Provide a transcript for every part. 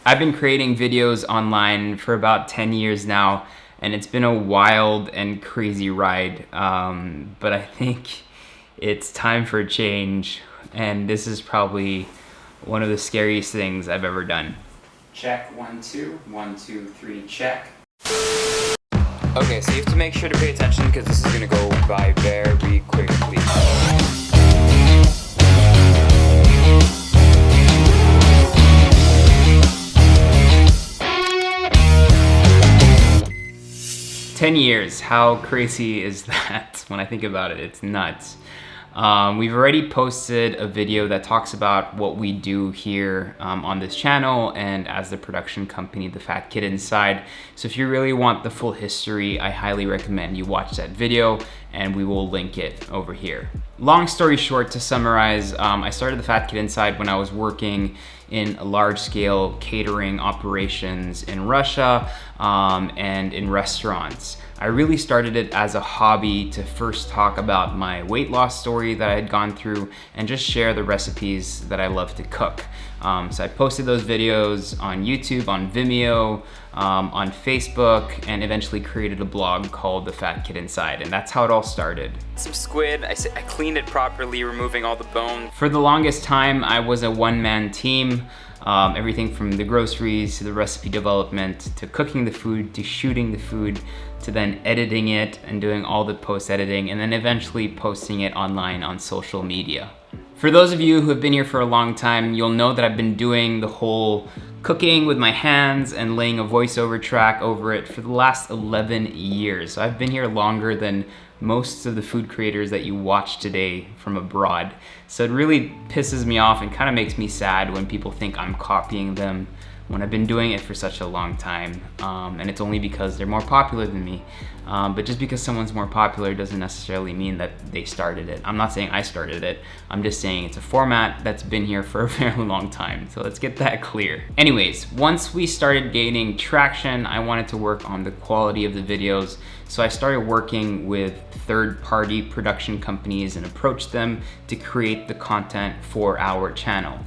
I've been creating videos online for about 10 years now, and it's been a wild and crazy ride, but I think it's time for a change, and this is probably one of the scariest things I've ever done. Check, 1, 2, 1, 2, 3, check. Okay, so you have to make sure to pay attention because this is gonna go by very quickly. 10 years, how crazy is that? When I think about it, it's nuts. We've already posted a video that talks about what we do here on this channel and as the production company, The Fat Kid Inside. So if you really want the full history, I highly recommend you watch that video, and we will link it over here. Long story short, to summarize, I started The Fat Kid Inside when I was working in large-scale catering operations in Russia and in restaurants. I really started it as a hobby to first talk about my weight loss story that I had gone through and just share the recipes that I love to cook. So I posted those videos on YouTube, on Vimeo, on Facebook, and eventually created a blog called The Fat Kid Inside, and that's how it all started. Some squid, I cleaned it properly, removing all the bone. For the longest time, I was a one-man team. Everything from the groceries to the recipe development to cooking the food to shooting the food to then editing it and doing all the post-editing and then eventually posting it online on social media. For those of you who have been here for a long time, you'll know that I've been doing the whole cooking with my hands and laying a voiceover track over it for the last 11 years. So I've been here longer than most of the food creators that you watch today from abroad. So it really pisses me off and kind of makes me sad when people think I'm copying them when I've been doing it for such a long time. And it's only because they're more popular than me. But just because someone's more popular doesn't necessarily mean that they started it. I'm not saying I started it. I'm just saying it's a format that's been here for a very long time. So let's get that clear. Anyways, once we started gaining traction, I wanted to work on the quality of the videos. So I started working with third-party production companies and approached them to create the content for our channel.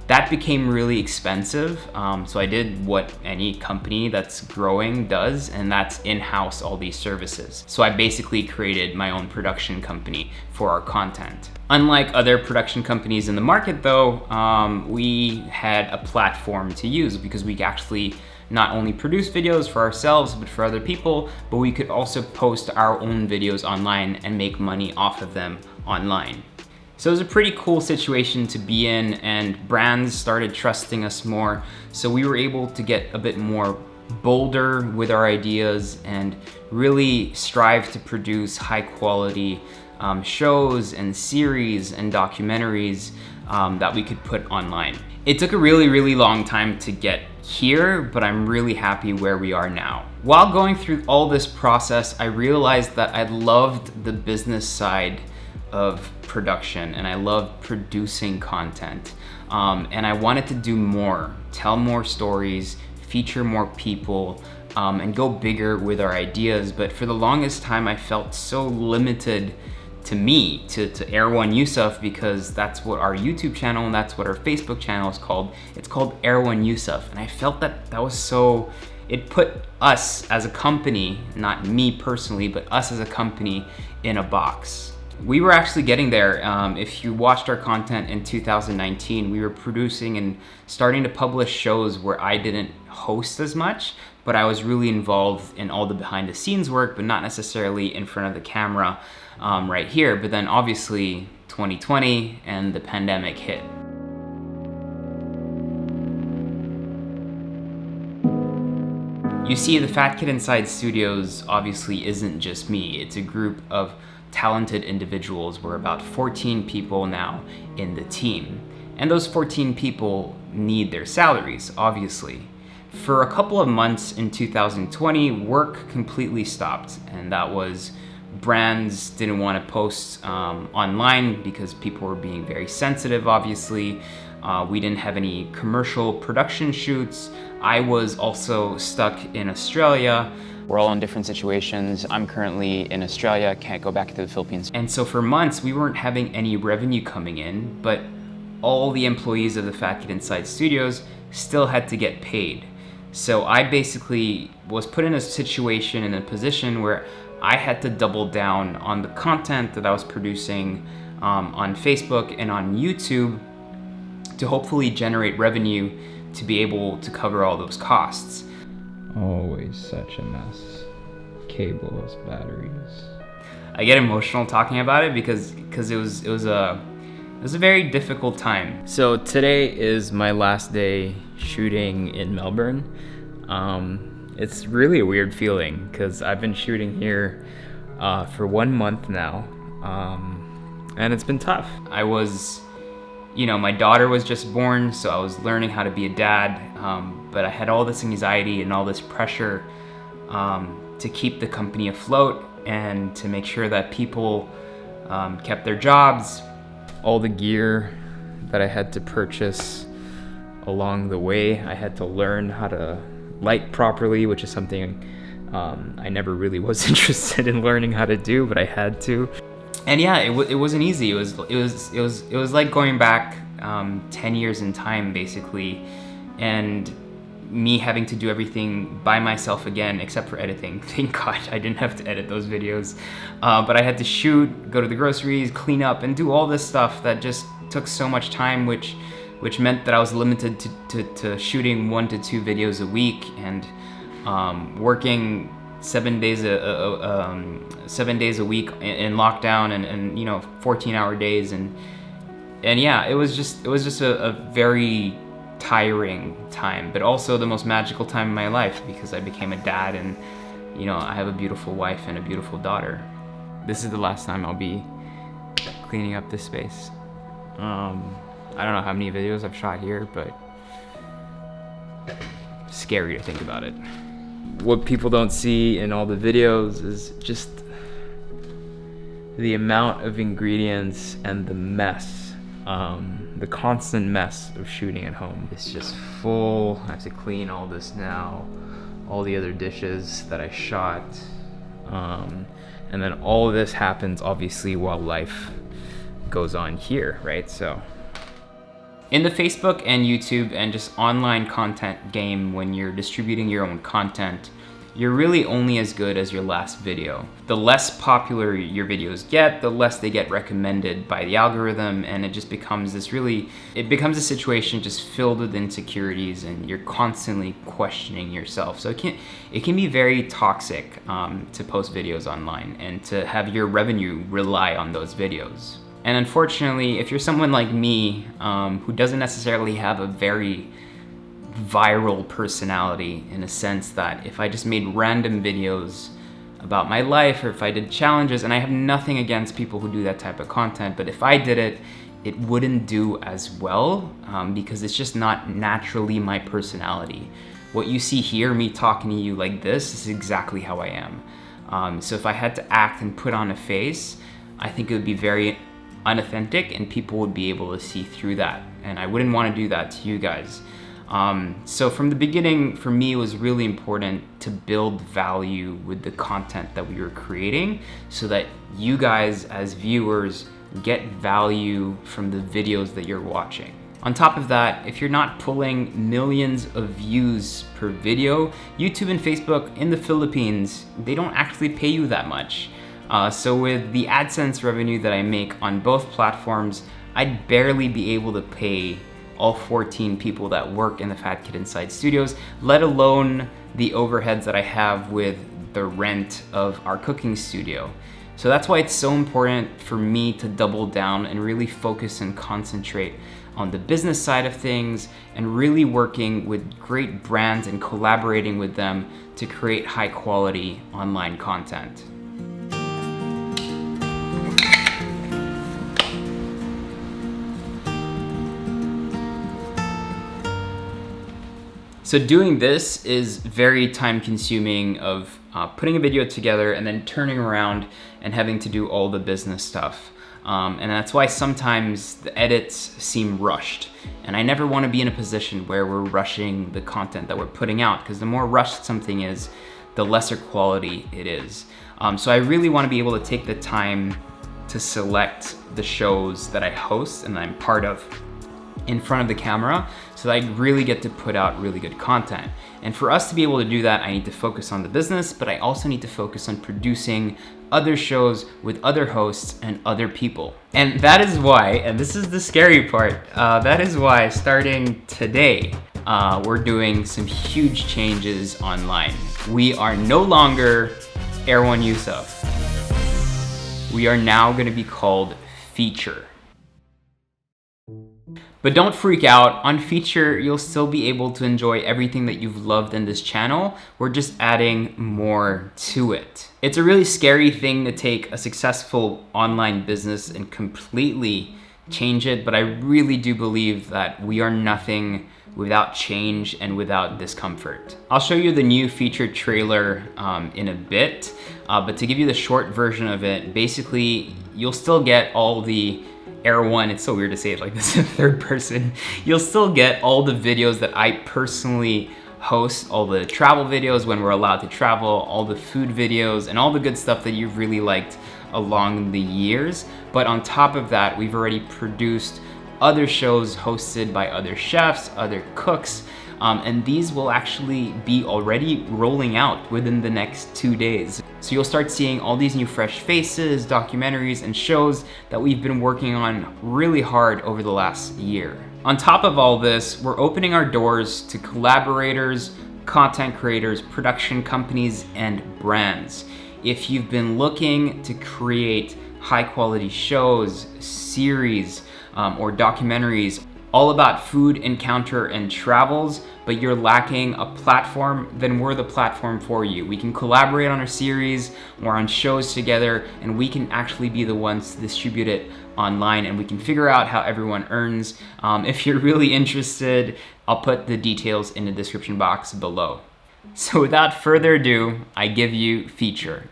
That became really expensive, so I did what any company that's growing does, and that's in-house all these services. So I basically created my own production company for our content. Unlike other production companies in the market though, we had a platform to use because we actually not only produce videos for ourselves but for other people, but we could also post our own videos online and make money off of them online. So it was a pretty cool situation to be in, and brands started trusting us more. So we were able to get a bit more bolder with our ideas and really strive to produce high quality shows and series and documentaries that we could put online. It took a really long time to get here, but I'm really happy where we are now. While going through all this process, I realized that I loved the business side of production and I loved producing content. And I wanted to do more, tell more stories, feature more people, and go bigger with our ideas. But for the longest time, I felt so limited to me, to Erwan Yusuf, because that's what our YouTube channel and that's what our Facebook channel is called. It's called Erwan Yusuf. And I felt that that was so, it put us as a company, not me personally, but us as a company in a box. We were actually getting there. If you watched our content in 2019, we were producing and starting to publish shows where I didn't host as much, but I was really involved in all the behind the scenes work, but not necessarily in front of the camera right here. But then obviously 2020 and the pandemic hit. You see, the Fat Kid Inside Studios obviously isn't just me. It's a group of talented individuals. We're about 14 people now in the team. And those 14 people need their salaries, obviously. For a couple of months in 2020, work completely stopped. And that was brands didn't want to post online because people were being very sensitive, obviously. We didn't have any commercial production shoots. I was also stuck in Australia. We're all in different situations. I'm currently in Australia, can't go back to the Philippines. And so for months, we weren't having any revenue coming in, but all the employees of the Fat Kid Inside Studios still had to get paid. So I basically was put in a situation, in a position where I had to double down on the content that I was producing on Facebook and on YouTube to hopefully generate revenue to be able to cover all those costs. Always such a mess. Cables, batteries. I get emotional talking about it because it was a very difficult time. So today is my last day shooting in Melbourne. It's really a weird feeling because I've been shooting here for 1 month now, and it's been tough. I was, my daughter was just born, so I was learning how to be a dad, but I had all this anxiety and all this pressure to keep the company afloat and to make sure that people kept their jobs. All the gear that I had to purchase along the way, I had to learn how to light properly, which is something I never really was interested in learning how to do, but I had to. And yeah, it wasn't easy. It was like going back 10 years in time, basically, and me having to do everything by myself again, except for editing. Thank God I didn't have to edit those videos. But I had to shoot, go to the groceries, clean up, and do all this stuff that just took so much time, which meant that I was limited to shooting 1 to 2 videos a week and working 7 days a week in lockdown and 14-hour days and yeah, it was just a very tiring time, but also the most magical time in my life because I became a dad and I have a beautiful wife and a beautiful daughter. This is the last time I'll be cleaning up this space. I don't know how many videos I've shot here, but it's scary to think about it. What people don't see in all the videos is just the amount of ingredients and the mess, the constant mess of shooting at home. It's just full. I have to clean all this now, all the other dishes that I shot, and then all of this happens obviously while life goes on here, right? So in the Facebook and YouTube and just online content game, when you're distributing your own content, you're really only as good as your last video. The less popular your videos get, the less they get recommended by the algorithm, and it just becomes it becomes a situation just filled with insecurities, and you're constantly questioning yourself. So it can be very toxic to post videos online and to have your revenue rely on those videos. And unfortunately, if you're someone like me who doesn't necessarily have a very viral personality, in a sense that if I just made random videos about my life or if I did challenges, and I have nothing against people who do that type of content, but if I did it, it wouldn't do as well because it's just not naturally my personality. What you see here, me talking to you like this, is exactly how I am. So if I had to act and put on a face, I think it would be very unauthentic and people would be able to see through that. And I wouldn't want to do that to you guys. So from the beginning, for me, it was really important to build value with the content that we were creating so that you guys as viewers get value from the videos that you're watching. On top of that, if you're not pulling millions of views per video, YouTube and Facebook in the Philippines, they don't actually pay you that much. So with the AdSense revenue that I make on both platforms, I'd barely be able to pay all 14 people that work in the Fat Kid Inside Studios, let alone the overheads that I have with the rent of our cooking studio. So that's why it's so important for me to double down and really focus and concentrate on the business side of things and really working with great brands and collaborating with them to create high quality online content. So doing this is very time consuming of putting a video together and then turning around and having to do all the business stuff. And that's why sometimes the edits seem rushed. And I never want to be in a position where we're rushing the content that we're putting out, because the more rushed something is, the lesser quality it is. So I really want to be able to take the time to select the shows that I host and I'm part of in front of the camera so that I really get to put out really good content. And for us to be able to do that, I need to focus on the business, but I also need to focus on producing other shows with other hosts and other people. And that is why, and this is the scary part, that is why starting today, we're doing some huge changes online. We are no longer Erwan Yusuf. We are now gonna be called FEATR. But don't freak out, on FEATR, you'll still be able to enjoy everything that you've loved in this channel. We're just adding more to it. It's a really scary thing to take a successful online business and completely change it, but I really do believe that we are nothing without change and without discomfort. I'll show you the new FEATR trailer in a bit, but to give you the short version of it, basically, you'll still get all the Erwan, it's so weird to say it like this in third person. You'll still get all the videos that I personally host, all the travel videos when we're allowed to travel, all the food videos, and all the good stuff that you've really liked along the years. But on top of that, we've already produced other shows hosted by other chefs, other cooks, and these will actually be already rolling out within the next 2 days. So you'll start seeing all these new fresh faces, documentaries, and shows that we've been working on really hard over the last year. On top of all this, we're opening our doors to collaborators, content creators, production companies, and brands. If you've been looking to create high quality shows, series, or documentaries all about food, encounter, and travels, but you're lacking a platform, then we're the platform for you. We can collaborate on a series or on shows together, and we can actually be the ones to distribute it online, and we can figure out how everyone earns. If you're really interested, I'll put the details in the description box below. So without further ado, I give you FEATR.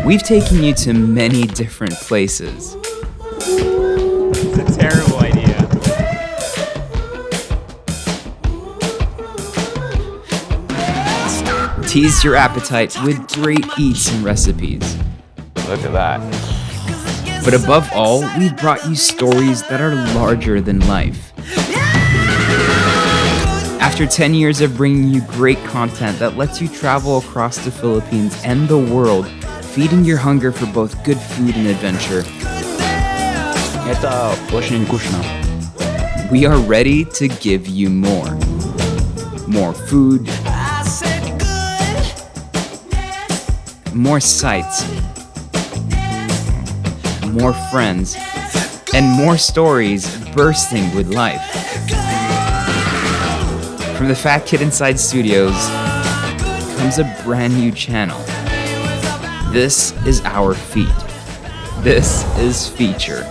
We've taken you to many different places. It's a terrible idea. Tease your appetite with great eats and recipes. Look at that. But above all, we've brought you stories that are larger than life. After 10 years of bringing you great content that lets you travel across the Philippines and the world, feeding your hunger for both good food and adventure, we are ready to give you more. More food, more sights, more friends, and more stories bursting with life. From the Fat Kid Inside Studios comes a brand new channel. This is our feed. This is FEATR.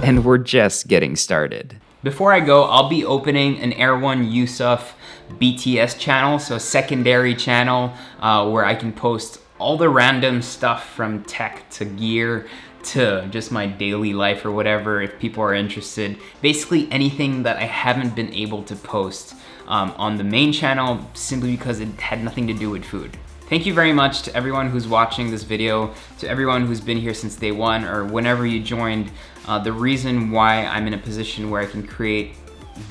And we're just getting started. Before I go, I'll be opening an Erwan Yusuf BTS channel, so a secondary channel where I can post all the random stuff from tech to gear to just my daily life or whatever if people are interested. Basically anything that I haven't been able to post on the main channel simply because it had nothing to do with food. Thank you very much to everyone who's watching this video, to everyone who's been here since day one or whenever you joined. The reason why I'm in a position where I can create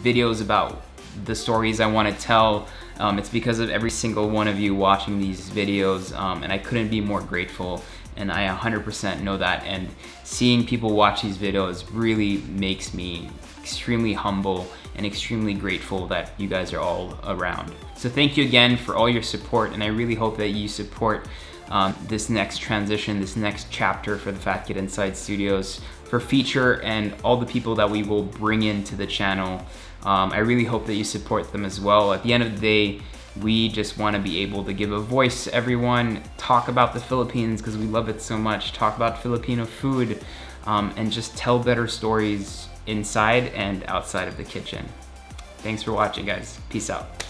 videos about the stories I want to tell, it's because of every single one of you watching these videos, and I couldn't be more grateful, and I 100% know that, and seeing people watch these videos really makes me extremely humble and extremely grateful that you guys are all around. So thank you again for all your support, and I really hope that you support this next transition, this next chapter for the Fat Kid Inside Studios, for FEATR, and all the people that we will bring into the channel. I really hope that you support them as well. At the end of the day, we just want to be able to give a voice to everyone, talk about the Philippines because we love it so much, talk about Filipino food, and just tell better stories inside and outside of the kitchen. Thanks for watching, guys. Peace out.